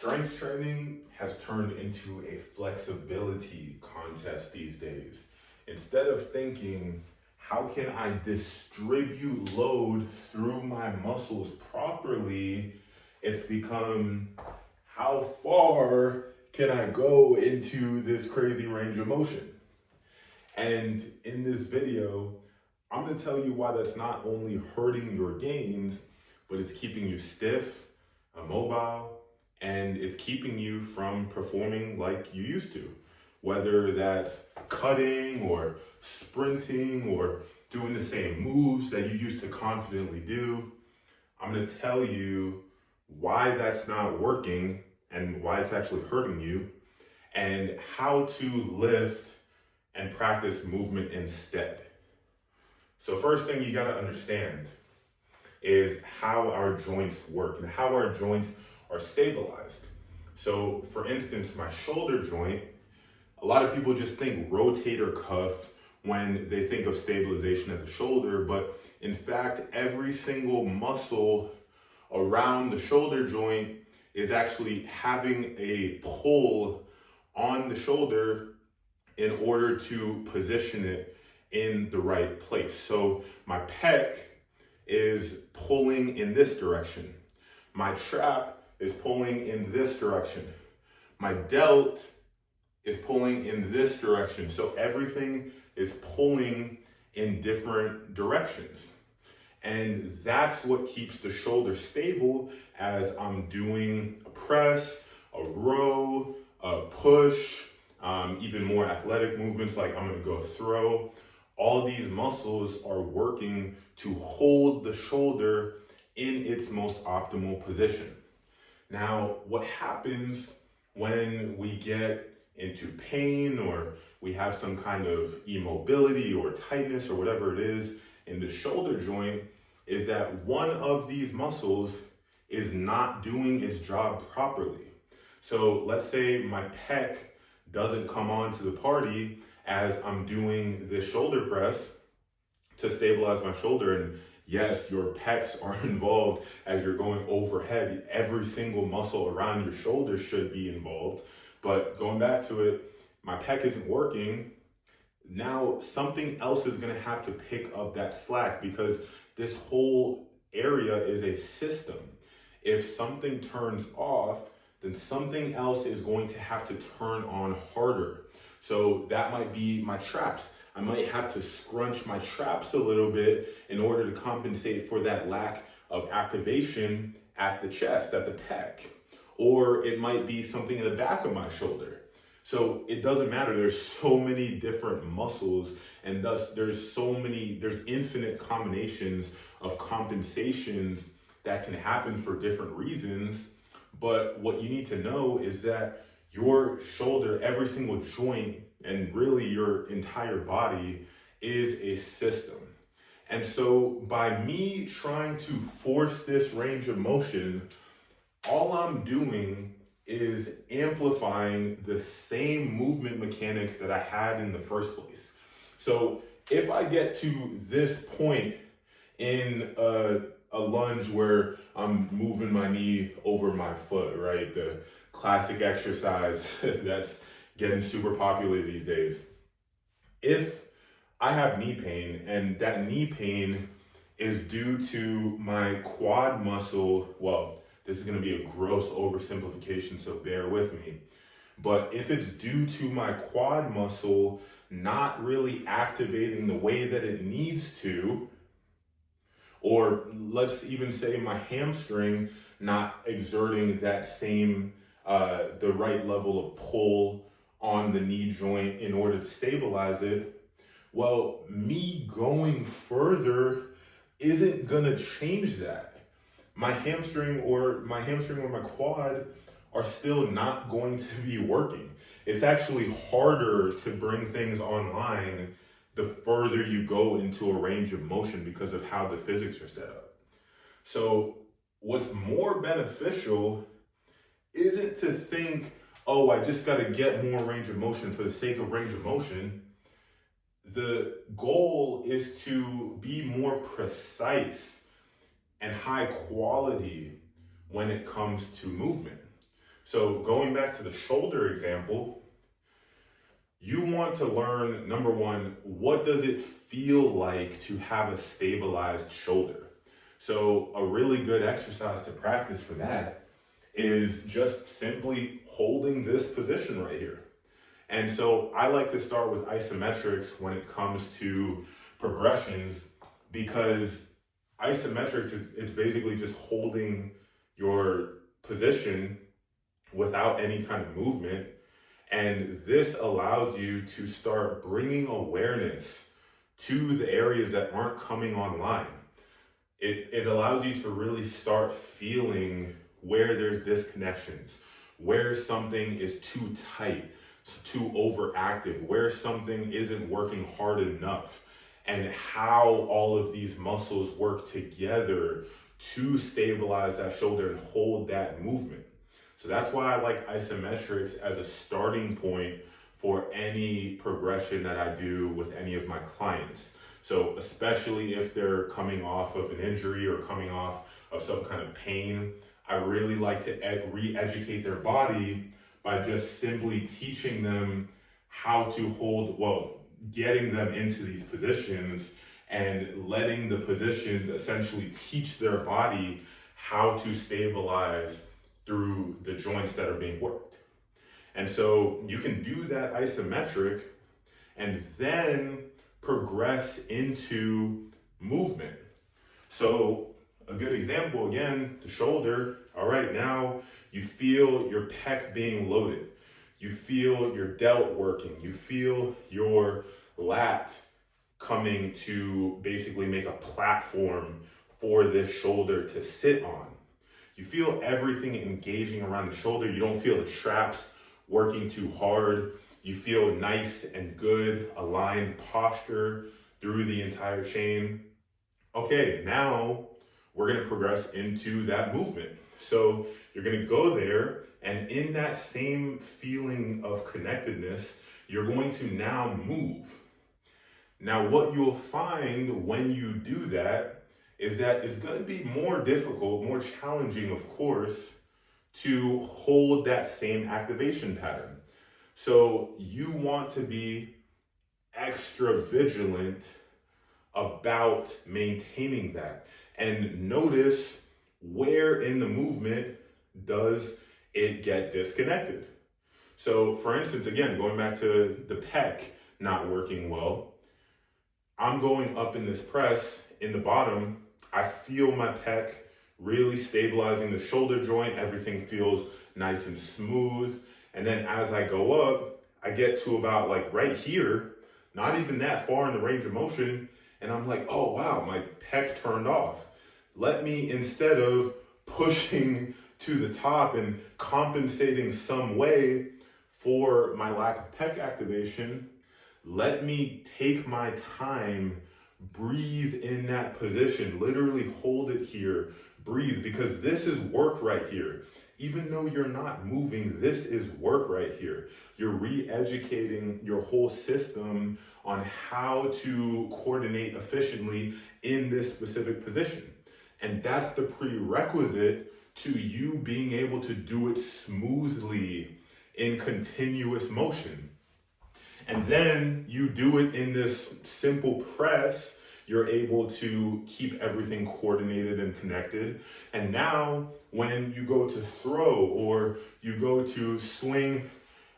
Strength training has turned into a flexibility contest these days. Instead of thinking, how can I distribute load through my muscles properly, it's become, how far can I go into this crazy range of motion? And in this video, I'm gonna tell you why that's not only hurting your gains, but it's keeping you stiff, immobile, and it's keeping you from performing like you used to. Whether that's cutting or sprinting or doing the same moves that you used to confidently do, I'm gonna tell you why that's not working and why it's actually hurting you, and how to lift and practice movement instead. So first thing you gotta understand is how our joints work and how our joints are stabilized. So for instance, my shoulder joint, a lot of people just think rotator cuff when they think of stabilization at the shoulder, but in fact, every single muscle around the shoulder joint is actually having a pull on the shoulder in order to position it in the right place. So my pec is pulling in this direction. My trap is pulling in this direction. My delt is pulling in this direction. So everything is pulling in different directions. And that's what keeps the shoulder stable as I'm doing a press, a row, a push, even more athletic movements like I'm gonna go throw. All these muscles are working to hold the shoulder in its most optimal position. Now, what happens when we get into pain or we have some kind of immobility or tightness or whatever it is in the shoulder joint is that one of these muscles is not doing its job properly. So let's say my pec doesn't come on to the party as I'm doing this shoulder press to stabilize my shoulder. And yes, your pecs are involved as you're going overhead. Every single muscle around your shoulder should be involved. But going back to it, my pec isn't working. Now something else is gonna have to pick up that slack because this whole area is a system. If something turns off, then something else is going to have to turn on harder. So that might be my traps. I might have to scrunch my traps a little bit in order to compensate for that lack of activation at the chest, at the pec. Or it might be something in the back of my shoulder. So it doesn't matter. There's so many different muscles, and thus there's infinite combinations of compensations that can happen for different reasons. But what you need to know is that your shoulder, every single joint, and really your entire body is a system. And so by me trying to force this range of motion, all I'm doing is amplifying the same movement mechanics that I had in the first place. So if I get to this point in a lunge where I'm moving my knee over my foot, right? The classic exercise that's getting super popular these days. If I have knee pain and that knee pain is due to my quad muscle, well, this is gonna be a gross oversimplification, so bear with me. But if it's due to my quad muscle not really activating the way that it needs to, or let's even say my hamstring not exerting that same, the right level of pull on the knee joint in order to stabilize it, well, me going further isn't gonna change that. My hamstring or my quad are still not going to be working. It's actually harder to bring things online the further you go into a range of motion because of how the physics are set up. So what's more beneficial isn't to think, oh, I just got to get more range of motion for the sake of range of motion. The goal is to be more precise and high quality when it comes to movement. So going back to the shoulder example, you want to learn, number one, what does it feel like to have a stabilized shoulder? So a really good exercise to practice for that is just simply holding this position right here. And so I like to start with isometrics when it comes to progressions, because isometrics, it's basically just holding your position without any kind of movement. And this allows you to start bringing awareness to the areas that aren't coming online. It allows you to really start feeling where there's disconnections, where something is too tight, too overactive, where something isn't working hard enough, and how all of these muscles work together to stabilize that shoulder and hold that movement. So that's why I like isometrics as a starting point for any progression that I do with any of my clients. So especially if they're coming off of an injury or coming off of some kind of pain, I really like to re-educate their body by just simply teaching them how to hold, getting them into these positions and letting the positions essentially teach their body how to stabilize through the joints that are being worked. And so you can do that isometric and then progress into movement. So a good example, again, the shoulder. All right, now you feel your pec being loaded. You feel your delt working. You feel your lat coming to basically make a platform for this shoulder to sit on. You feel everything engaging around the shoulder. You don't feel the straps working too hard. You feel nice and good aligned posture through the entire chain. Okay, now we're going to progress into that movement. So you're going to go there, and in that same feeling of connectedness, you're going to now move. Now, what you'll find when you do that is that it's going to be more difficult, more challenging, of course, to hold that same activation pattern. So you want to be extra vigilant about maintaining that, and notice where in the movement does it get disconnected. So for instance, again, going back to the pec not working well, I'm going up in this press. In the bottom, I feel my pec really stabilizing the shoulder joint. Everything feels nice and smooth. And then as I go up, I get to about like right here, not even that far in the range of motion. And I'm like, oh wow, my pec turned off. Let me, instead of pushing to the top and compensating some way for my lack of pec activation, let me take my time, breathe in that position, literally hold it here, breathe, because this is work right here. Even though you're not moving, this is work right here. You're re-educating your whole system on how to coordinate efficiently in this specific position. And that's the prerequisite to you being able to do it smoothly in continuous motion. And then you do it in this simple press, you're able to keep everything coordinated and connected. And now when you go to throw, or you go to swing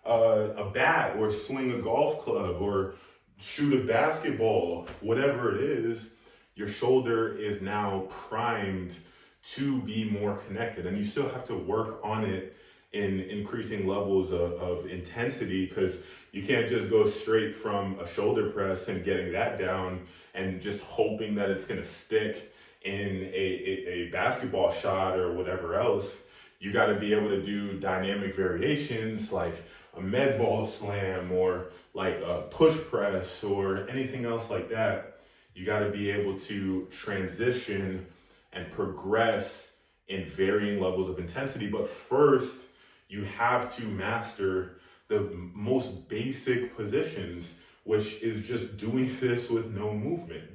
a bat, or swing a golf club, or shoot a basketball, whatever it is, your shoulder is now primed to be more connected. And you still have to work on it in increasing levels of intensity, because you can't just go straight from a shoulder press and getting that down and just hoping that it's going to stick in a basketball shot or whatever else. You got to be able to do dynamic variations like a med ball slam, or like a push press, or anything else like that. You got to be able to transition and progress in varying levels of intensity. But first, you have to master the most basic positions, which is just doing this with no movement.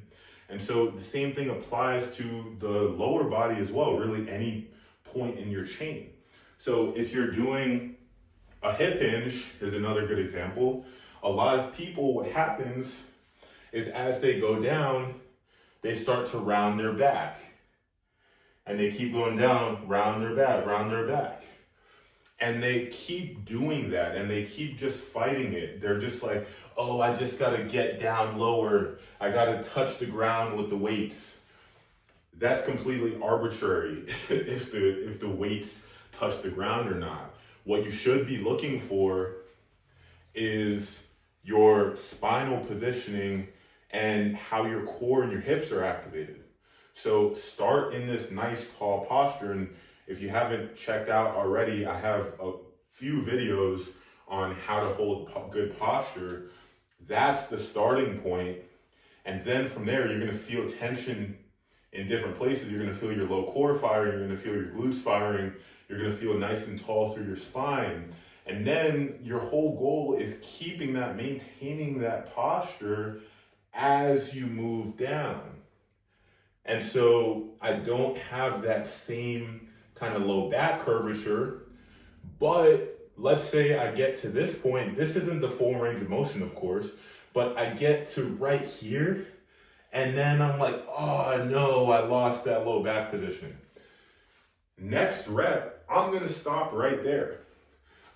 And so the same thing applies to the lower body as well, really any point in your chain. So if you're doing a hip hinge is another good example. A lot of people, what happens is as they go down, they start to round their back. And they keep going down, round their back, round their back. And they keep doing that and they keep just fighting it. They're just like, oh, I just gotta get down lower. I gotta touch the ground with the weights. That's completely arbitrary if the weights touch the ground or not. What you should be looking for is your spinal positioning and how your core and your hips are activated. So start in this nice tall posture. And if you haven't checked out already, I have a few videos on how to hold good posture. That's the starting point. And then from there, you're going to feel tension in different places. You're going to feel your low core firing. You're going to feel your glutes firing. You're going to feel nice and tall through your spine. And then your whole goal is keeping that, maintaining that posture as you move down. And so I don't have that same kind of low back curvature, but let's say I get to this point. This isn't the full range of motion, of course, but I get to right here. And then I'm like, oh no, I lost that low back position. Next rep, I'm going to stop right there.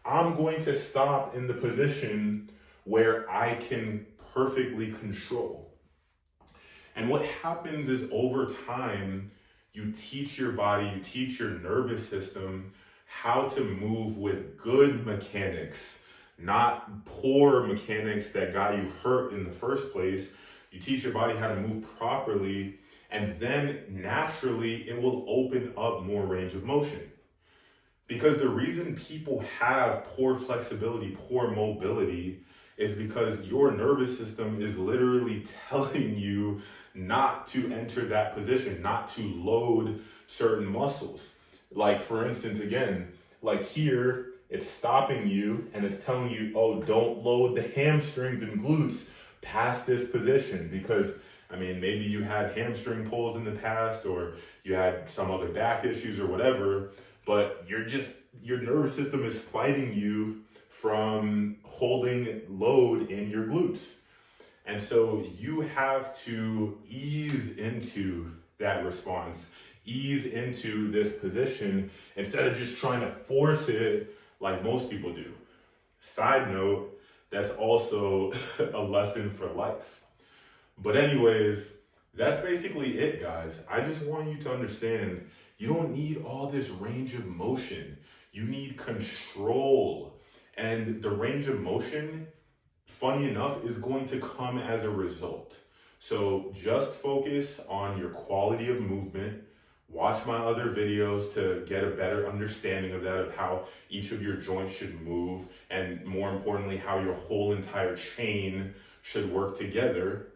I'm going to stop in the position where I can perfectly control. And what happens is over time, you teach your body, you teach your nervous system how to move with good mechanics, not poor mechanics that got you hurt in the first place. You teach your body how to move properly, and then naturally it will open up more range of motion. Because the reason people have poor flexibility, poor mobility, is because your nervous system is literally telling you not to enter that position, not to load certain muscles. Like for instance, again, like here, it's stopping you and it's telling you, oh, don't load the hamstrings and glutes past this position, because I mean, maybe you had hamstring pulls in the past or you had some other back issues or whatever, but your nervous system is fighting you from holding load in your glutes. And so you have to ease into that response, ease into this position instead of just trying to force it like most people do. Side note, that's also a lesson for life. But anyways, that's basically it, guys. I just want you to understand you don't need all this range of motion. You need control. And the range of motion, funny enough, is going to come as a result. So just focus on your quality of movement. Watch my other videos to get a better understanding of that, of how each of your joints should move, and more importantly, how your whole entire chain should work together.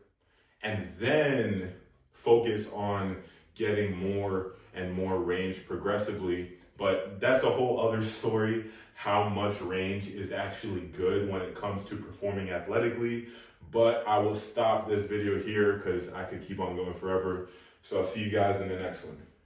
And then focus on getting more and more range progressively. But that's a whole other story, how much range is actually good when it comes to performing athletically. But I will stop this video here because I could keep on going forever. So I'll see you guys in the next one.